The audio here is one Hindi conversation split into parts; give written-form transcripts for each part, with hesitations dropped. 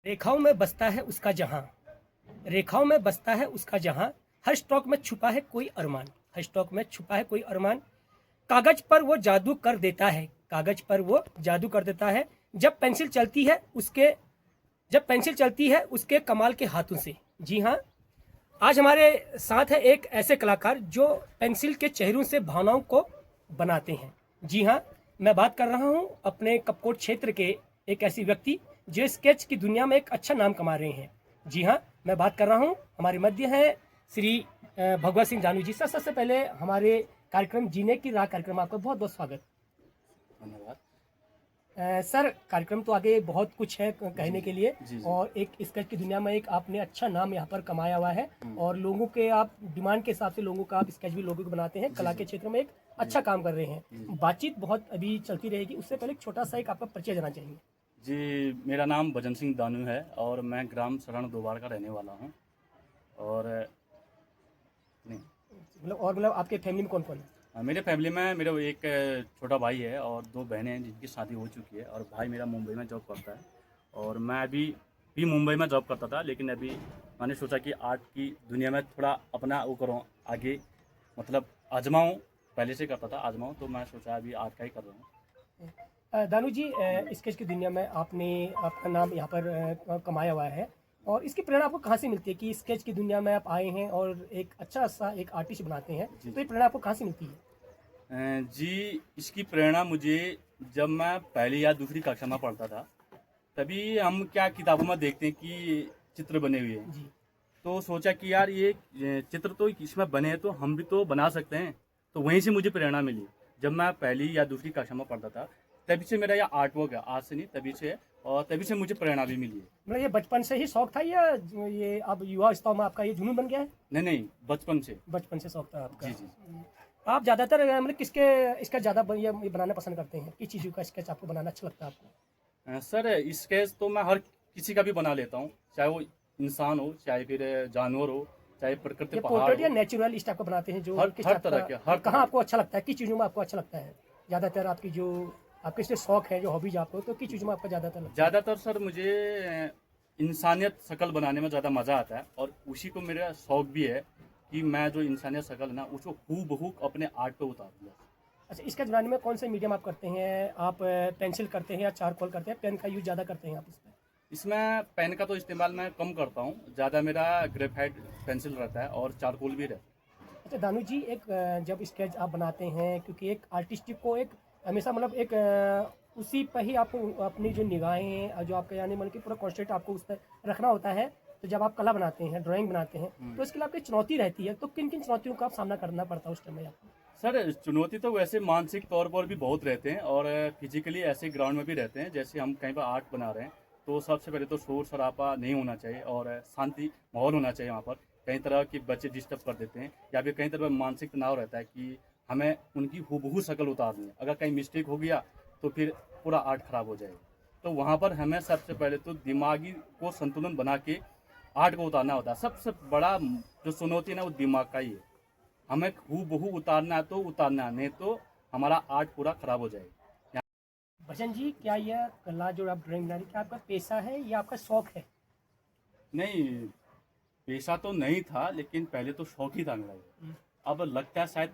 रेखाओं में बसता है उसका जहां, रेखाओं में बसता है उसका जहां, हर स्ट्रोक में छुपा है कोई अरमान, हर स्ट्रोक में छुपा है कोई अरमान। कागज पर वो जादू कर देता है, कागज पर वो जादू कर देता है। जब पेंसिल चलती है उसके जब पेंसिल चलती है उसके कमाल के हाथों से। जी हाँ, आज हमारे साथ है एक ऐसे कलाकार जो पेंसिल के चेहरों से भावनाओं को बनाते हैं। जी हाँ, मैं बात कर रहा हूँ अपने कपकोट क्षेत्र के एक ऐसी व्यक्ति जो स्केच की दुनिया में एक अच्छा नाम कमा रहे हैं। जी हाँ, मैं बात कर रहा हूँ, हमारे मध्य हैं श्री भगवत सिंह जानू जी। सर, सबसे पहले हमारे कार्यक्रम जीने की राह कार्यक्रम आपका बहुत बहुत स्वागत। धन्यवाद। सर, कार्यक्रम तो आगे बहुत कुछ है कहने के लिए, जी। और एक स्केच की दुनिया में एक आपने अच्छा नाम यहाँ पर कमाया हुआ है, हम्म। और लोगों के आप डिमांड के हिसाब से लोगों का आप स्केच भी लोगों को बनाते हैं, कला के क्षेत्र में एक अच्छा काम कर रहे हैं। बातचीत बहुत अभी चलती रहेगी, उससे पहले एक छोटा सा एक आपका परिचय देना चाहेंगे। जी, मेरा नाम भजन सिंह दानू है और मैं ग्राम शरण दोबार का रहने वाला हूँ। और नहीं, मतलब आपके फैमिली में कौन कौन है? मेरे फैमिली में मेरा एक छोटा भाई है और दो बहनें हैं जिनकी शादी हो चुकी है, और भाई मेरा मुंबई में जॉब करता है। और मैं अभी भी मुंबई में जॉब करता था, लेकिन अभी मैंने सोचा कि आर्ट की दुनिया में थोड़ा अपना वो करूँ आगे, मतलब आजमाऊँ। पहले से करता था, आजमाऊँ, तो मैं सोचा अभी आर्ट का ही कर रहा हूँ। दानू जी, स्केच की दुनिया में आपने अपना नाम यहाँ पर कमाया हुआ है, और इसकी प्रेरणा आपको कहाँ से मिलती है कि स्केच की दुनिया में आप आए हैं और एक अच्छा सा एक आर्टिस्ट बनाते हैं? जी। तो ये प्रेरणा आपको कहाँ से मिलती है? जी, इसकी प्रेरणा मुझे जब मैं पहली या दूसरी कक्षा में पढ़ता था, तभी हम क्या किताबों में देखते हैं कि चित्र बने हुए हैं। जी। तो सोचा कि यार ये चित्र तो इसमें बने हैं तो हम भी तो बना सकते हैं। तो वहीं से मुझे प्रेरणा मिली। जब मैं पहली या दूसरी कक्षा में पढ़ता था, तभी से मेरा यह आर्ट वर्क है, आज से नहीं तभी से है, और तभी से मुझे प्रेरणा भी मिली है। मतलब ये बचपन से ही शौक था, या ये अब युवा अवस्था में आपका ये जुनून बन गया है? नहीं नहीं, बचपन से। बचपन से शौक था आपका। जी जी। आप ज़्यादातर मतलब किसके इसका ज़्यादा ये बनाना पसंद करते हैं? किस चीज़ों का स्केच आपको बनाना अच्छा लगता है आपको? सर, स्केच तो मैं हर किसी का भी बना लेता हूँ, चाहे वो इंसान हो, चाहे फिर जानवर हो, चाहे प्रकृति ये पहाड़ पोर्ट्रेट या हो। नेचुरल इस टाइप का बनाते हैं, जो हर किस हर टाइप तरह का? के, हर कहाँ तरह आपको अच्छा लगता है, किस चीज़ों में आपको अच्छा लगता है ज़्यादातर? आपकी जो आपके से शौक है, जो हॉबीज आपको, तो किस चीज़ों में आपका ज़्यादातर लगता है? ज़्यादातर सर मुझे इंसानियत शक्ल बनाने में ज़्यादा मज़ा आता है, और उसी को मेरा शौक भी है कि मैं जो इंसानियत शक्ल है ना, उसको हूबहू अपने आर्ट पे उतार दिया। अच्छा, स्केच बनाने में कौन से मीडियम आप करते हैं? आप पेंसिल करते हैं या चारकोल करते हैं? पेन का यूज़ ज़्यादा करते हैं आप इसमें? इसमें पेन का तो इस्तेमाल मैं कम करता हूँ, ज़्यादा मेरा ग्रेफाइट पेंसिल रहता है और चारकोल भी रहता है। अच्छा दानू जी, एक जब स्केच आप बनाते हैं, क्योंकि एक आर्टिस्ट को एक हमेशा मतलब एक उसी पर ही आपको अपनी जो निगाहें जो आपका यानी मतलब कि पूरा कॉन्सेंट्रेट आपको उस पर रखना होता है। तो जब आप कला बनाते हैं, ड्राइंग बनाते हैं, तो इसके लिए आपकी चुनौती रहती है, तो किन किन चुनौतियों का आप सामना करना पड़ता है उस टाइम में आपको? सर, चुनौती तो वैसे मानसिक तौर पर भी बहुत रहते हैं, और फिजिकली ऐसे ग्राउंड में भी रहते हैं। जैसे हम कहीं पर आर्ट बना रहे हैं, तो सबसे पहले तो शोर शराबा नहीं होना चाहिए और शांति माहौल होना चाहिए। वहाँ पर कई तरह के बच्चे डिस्टर्ब कर देते हैं, या फिर कई तरह मानसिक तनाव रहता है कि हमें उनकी हूबहू शक्ल उतारनी है। अगर कहीं मिस्टेक हो गया तो फिर पूरा आर्ट खराब हो जाएगा। तो वहाँ पर हमें सबसे पहले तो दिमागी को संतुलन बना के आर्ट को उतारना होता है। सबसे बड़ा जो चुनौती है ना, वो दिमाग का ही है। हमें हूबहू उतारना है तो उतारना है, नहीं तो हमारा आर्ट पूरा खराब हो जाएगा। भजन जी, क्या यह कला जो आप ड्राइंग बना रही है, क्या आपका पेशा है या आपका शौक है? नहीं, पेशा तो नहीं था, लेकिन पहले तो शौक ही था मेरा ये। अब लगता है शायद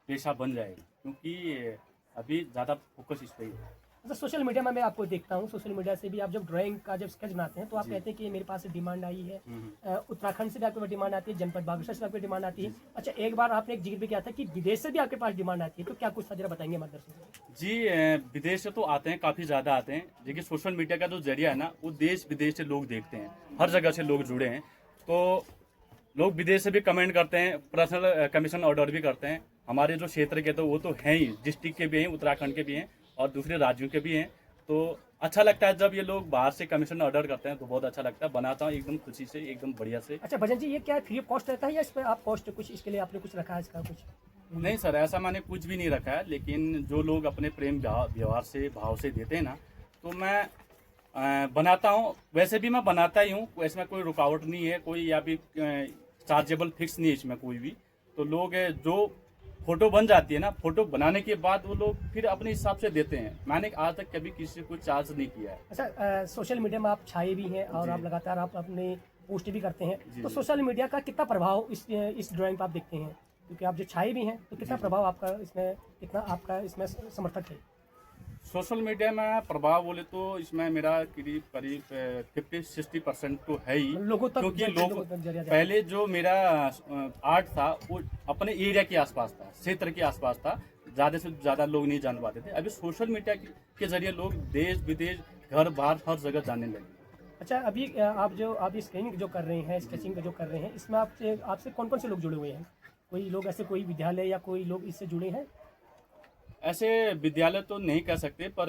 पेशा बन जाएगा, क्योंकि अभी ज़्यादा फोकस इस पे ही है। अच्छा, सोशल मीडिया में मैं आपको देखता हूँ, सोशल मीडिया से भी आप जब ड्राइंग का जब स्केच बनाते हैं, तो आप जी। कहते हैं कि मेरे पास से डिमांड आई है। उत्तराखंड से भी आपके पास डिमांड आती है, जनपद बागेश्वर से आपकी डिमांड आती है। अच्छा, एक बार आपने एक जिक्र भी किया था कि विदेश से भी आपके पास डिमांड आती है, तो क्या कुछ था जरा बताएंगे हमारे दर्शकों को? जी, विदेश से तो आते हैं, काफ़ी ज़्यादा आते हैं। देखिए, सोशल मीडिया का जो जरिया है ना, वो देश विदेश से लोग देखते हैं, हर जगह से लोग जुड़े हैं। तो लोग विदेश से भी कमेंट करते हैं, पर्सनल कमीशन ऑर्डर भी करते हैं। हमारे जो क्षेत्र के तो वो तो हैं ही, डिस्ट्रिक्ट के भी हैं, उत्तराखंड के भी हैं, और दूसरे राज्यों के भी हैं। तो अच्छा लगता है जब ये लोग बाहर से कमीशन ऑर्डर करते हैं, तो बहुत अच्छा लगता है। बनाता हूँ एकदम खुशी से, एकदम बढ़िया से। अच्छा भजन जी, ये क्या फ्री ऑफ कॉस्ट रहता है, या इस पर आप कॉस्ट कुछ इसके लिए आपने कुछ रखा है इसका कुछ? नहीं सर, ऐसा मैंने कुछ भी नहीं रखा है, लेकिन जो लोग अपने प्रेम व्यवहार से, भाव से देते हैं ना, तो मैं बनाता हूँ। वैसे भी मैं बनाता ही हूँ, इसमें कोई रुकावट नहीं है कोई, या फिर चार्जेबल फिक्स नहीं है इसमें कोई भी। तो लोग जो फोटो बन जाती है ना, फोटो बनाने के बाद वो लोग फिर अपने हिसाब से देते हैं। मैंने आज तक कभी किसी से कोई चार्ज नहीं किया है। अच्छा, सोशल मीडिया में आप छाए भी हैं और जी। आप लगातार आप अपने पोस्ट भी करते हैं, जी, तो जी। सोशल मीडिया का कितना प्रभाव इस ड्राइंग पर आप देखते हैं? क्योंकि आप जो छाए भी हैं, तो कितना जी। प्रभाव आपका इसमें, कितना आपका इसमें समर्थक है? सोशल मीडिया में प्रभाव बोले तो इसमें मेरा करीब करीब 50-60% तो है ही, लोगों तक क्योंकि लोगों तक जरिया जाता है। पहले जो मेरा आर्ट था वो अपने एरिया के आसपास था, क्षेत्र के आसपास था, ज़्यादा से ज़्यादा लोग नहीं जान पाते थे। अभी सोशल मीडिया के जरिए लोग देश विदेश घर बाहर हर जगह जाने लगे। अच्छा, अभी आप ये स्केचिंग जो कर रहे हैं, स्केचिंग जो कर रहे हैं, इसमें आपसे आपसे कौन कौन से लोग जुड़े हुए हैं? कोई लोग ऐसे, कोई विद्यालय या कोई लोग इससे जुड़े हैं? ऐसे विद्यालय तो नहीं कह सकते, पर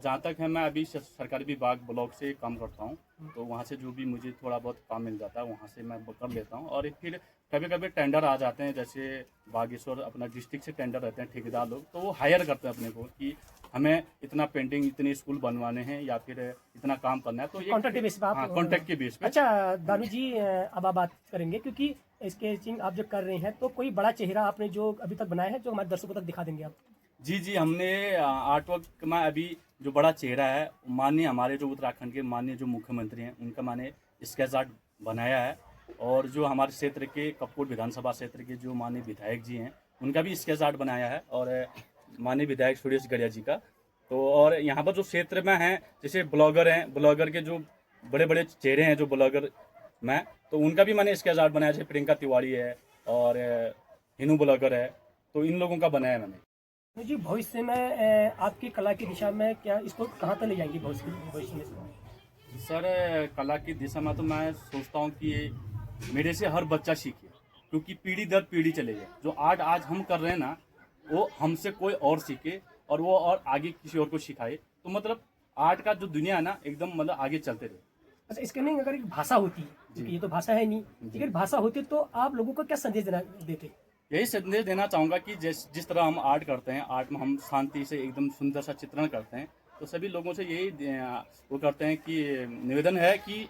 जहाँ तक है मैं अभी सरकारी विभाग ब्लॉक से काम करता हूँ, तो वहाँ से जो भी मुझे थोड़ा बहुत काम मिल जाता है वहाँ से मैं कर लेता हूँ। और फिर कभी कभी टेंडर आ जाते हैं, जैसे बागेश्वर अपना डिस्ट्रिक्ट से टेंडर रहते हैं ठेकेदार लोग, तो वो हायर करते हैं अपने को कि हमें इतना पेंटिंग इतने स्कूल बनवाने हैं या फिर इतना काम करना है, तो ये कॉन्ट्रैक्ट बेस पे आप? हाँ, कॉन्ट्रैक्ट के बेस पे। अच्छा दानू जी, अब आप बात करेंगे, क्योंकि स्केचिंग आप जो कर रहे हैं, तो कोई बड़ा चेहरा आपने जो अभी तक बनाया है, जो हमारे दर्शकों तक दिखा देंगे आप? जी जी, हमने आर्ट वर्क में अभी जो बड़ा चेहरा है, माननीय हमारे जो उत्तराखंड के माननीय जो मुख्यमंत्री हैं उनका मैंने स्केच आर्ट बनाया है। और जो हमारे क्षेत्र के कपकोट विधानसभा क्षेत्र के जो माननीय विधायक जी हैं उनका भी स्केच आर्ट बनाया है, और माननीय विधायक सुरेश गड़िया जी का। तो और यहाँ पर जो क्षेत्र में हैं, जैसे ब्लॉगर हैं, ब्लॉगर के जो बड़े बड़े चेहरे हैं जो ब्लॉगर में, तो उनका भी मैंने स्केच आर्ट बनाया, जैसे प्रियंका तिवारी है और हिनू ब्लॉगर है, तो इन लोगों का बनाया मैंने। तो जी, भविष्य में आपकी कला की दिशा में क्या, इसको कहाँ तक ले जाएंगे भविष्य में? सर, कला की दिशा में तो मैं सोचता हूँ कि मेरे से हर बच्चा सीखे, क्योंकि पीढ़ी दर पीढ़ी चलेगा। जो आर्ट आज हम कर रहे हैं ना, वो हमसे कोई और सीखे और वो और आगे किसी और को सिखाए, तो मतलब आर्ट का जो दुनिया है ना, एकदम मतलब आगे चलते रहे। अच्छा, इसके नहीं, अगर एक भाषा होती, क्योंकि ये तो भाषा है नहीं, अगर भाषा होती तो आप लोगों को क्या संदेश देते? यही संदेश देना चाहूँगा कि जिस तरह हम आर्ट करते हैं, आर्ट में हम शांति से एकदम सुंदर सा चित्रण करते हैं, तो सभी लोगों से यही वो करते हैं कि निवेदन है कि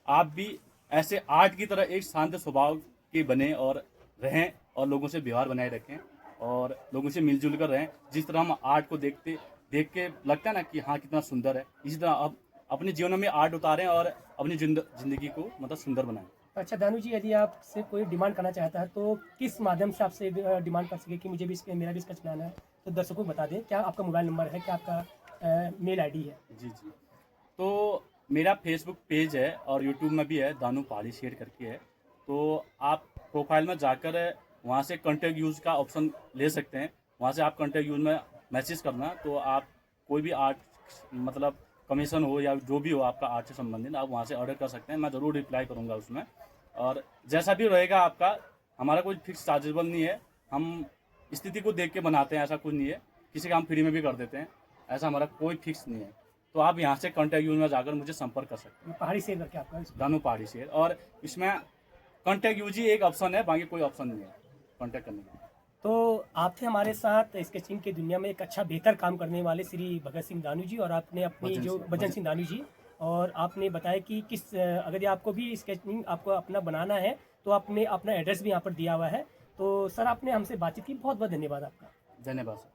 आप भी ऐसे आर्ट की तरह एक शांत स्वभाव के बने और रहें, और लोगों से व्यवहार बनाए रखें और लोगों से मिलजुल कर रहें। जिस तरह हम आर्ट को देख के लगता है ना कि हाँ कितना सुंदर है, इसी तरह अब अपने जीवन में आर्ट उतारें और अपनी जिंदगी को मतलब सुंदर बनाएं। अच्छा दानू जी, यदि आपसे कोई डिमांड करना चाहता है, तो किस माध्यम से आपसे डिमांड कर सके कि मुझे भी मेरा भी स्केच बनाना है, तो दर्शकों को बता दें। क्या आपका मोबाइल नंबर है, क्या आपका मेल आईडी है? जी जी, तो मेरा फेसबुक पेज है और यूट्यूब में भी है, दानू पहाड़ी शेयर करके है। तो आप प्रोफाइल में जाकर वहाँ से कॉन्टैक्ट यूज़ का ऑप्शन ले सकते हैं। वहाँ से आप कॉन्टैक्ट यूज़ में मैसेज करना, तो आप कोई भी आर्ट मतलब कमीशन हो या जो भी हो आपका आर्ट से संबंधित, आप वहाँ से ऑर्डर कर सकते हैं। मैं ज़रूर रिप्लाई करूँगा उसमें, और जैसा भी रहेगा आपका, हमारा कोई फिक्स चार्जेबल नहीं है। हम स्थिति को देख के बनाते हैं, ऐसा कुछ नहीं है। किसी का हम फ्री में भी कर देते हैं, ऐसा हमारा कोई फिक्स नहीं है। तो आप यहाँ से कॉन्टैक्ट यूज में जाकर मुझे संपर्क कर सकते हैं। पहाड़ी शेर करके आपका दानू पहाड़ी शेर, और इसमें कॉन्टैक्ट यूज ही एक ऑप्शन है, बाकी कोई ऑप्शन नहीं है कॉन्टैक्ट करने का। तो आप थे हमारे साथ स्केचिंग की दुनिया में एक अच्छा बेहतर काम करने वाले श्री भगत सिंह दानू जी, और आपने अपनी जो भजन सिंह दानू जी, और आपने बताया कि किस, अगर आपको भी स्केचिंग आपको अपना बनाना है, तो आपने अपना एड्रेस भी यहाँ पर दिया हुआ है। तो सर, आपने हमसे बातचीत की, बहुत बहुत धन्यवाद आपका। धन्यवाद सर।